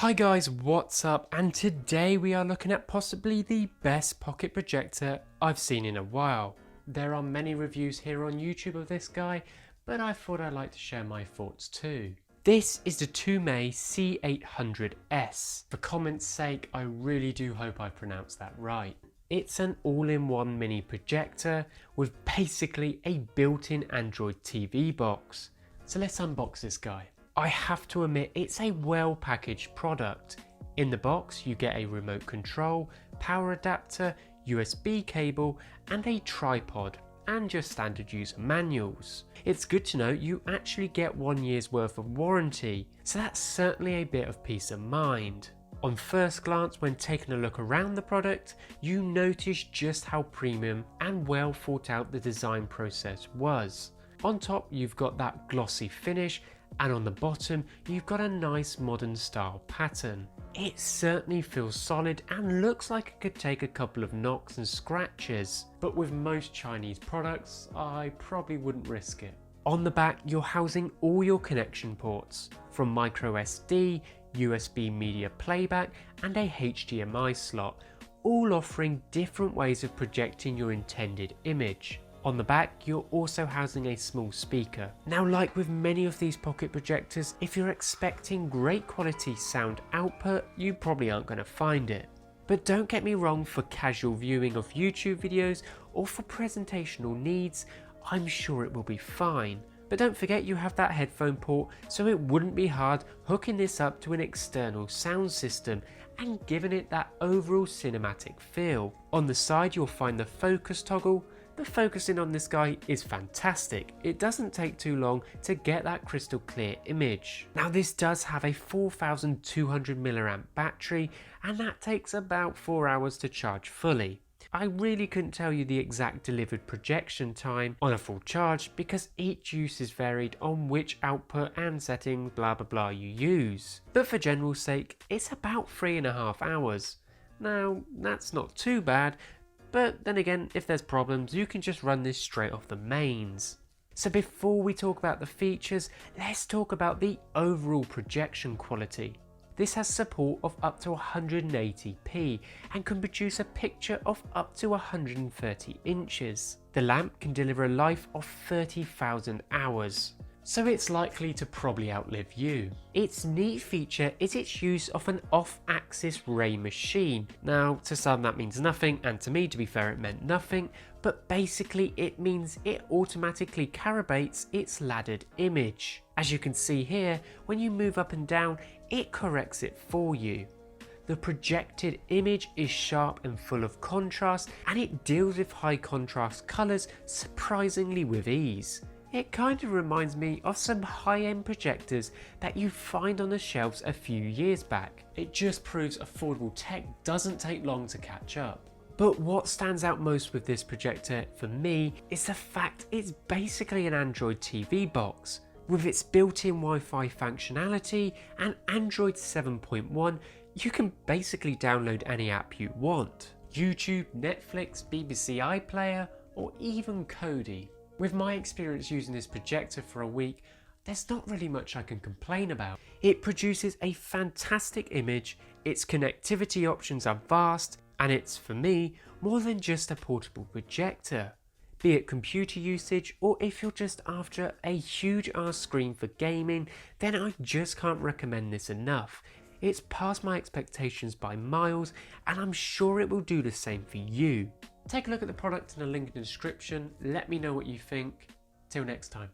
Hi guys, what's up? And today we are looking at possibly the best pocket projector I've seen in a while. There are many reviews here on YouTube of this guy, but I thought I'd like to share my thoughts too. This is the Toumei C800s. For comment's sake, I really do hope I pronounced that right. It's an all-in-one mini projector with basically a built-in Android TV box. So let's unbox this guy. I have to admit, it's a well-packaged product. In the box, you get a remote control, power adapter, USB cable, and a tripod, and your standard user manuals. It's good to know you actually get 1 year's worth of warranty, so that's certainly a bit of peace of mind. On first glance, when taking a look around the product, you notice just how premium and well thought out the design process was. On top, you've got that glossy finish, and on the bottom you've got a nice modern style pattern. It certainly feels solid and looks like it could take a couple of knocks and scratches, but with most Chinese products I probably wouldn't risk it. On the back you're housing all your connection ports, from micro SD, USB media playback and a HDMI slot, all offering different ways of projecting your intended image. On the back, you're also housing a small speaker. Now, like with many of these pocket projectors, if you're expecting great quality sound output, you probably aren't going to find it. But don't get me wrong, for casual viewing of YouTube videos or for presentational needs, I'm sure it will be fine. But don't forget you have that headphone port, so it wouldn't be hard hooking this up to an external sound system and giving it that overall cinematic feel. On the side, you'll find the focus toggle. The focusing on this guy is fantastic. It doesn't take too long to get that crystal clear image. Now this does have a 4200 mAh battery, and that takes about 4 hours to charge fully. I really couldn't tell you the exact delivered projection time on a full charge because each use is varied on which output and settings blah blah blah you use. But for general sake, it's about 3.5 hours. Now that's not too bad, but then again, if there's problems, you can just run this straight off the mains. So before we talk about the features, let's talk about the overall projection quality. This has support of up to 180p and can produce a picture of up to 130 inches. The lamp can deliver a life of 30,000 hours. So it's likely to probably outlive you. Its neat feature is its use of an off-axis ray machine. Now to some that means nothing, and to me, to be fair, it meant nothing, but basically it means it automatically calibrates its laddered image. As you can see here, when you move up and down, it corrects it for you. The projected image is sharp and full of contrast, and it deals with high contrast colours surprisingly with ease. It kind of reminds me of some high-end projectors that you'd find on the shelves a few years back. It just proves affordable tech doesn't take long to catch up. But what stands out most with this projector for me is the fact it's basically an Android TV box. With its built-in Wi-Fi functionality and Android 7.1, you can basically download any app you want. YouTube, Netflix, BBC iPlayer, or even Kodi. With my experience using this projector for a week, there's not really much I can complain about. It produces a fantastic image, its connectivity options are vast, and it's, for me, more than just a portable projector. Be it computer usage, or if you're just after a huge ass screen for gaming, then I just can't recommend this enough. It's past my expectations by miles, and I'm sure it will do the same for you. Take a look at the product in the link in the description, let me know what you think. Till next time.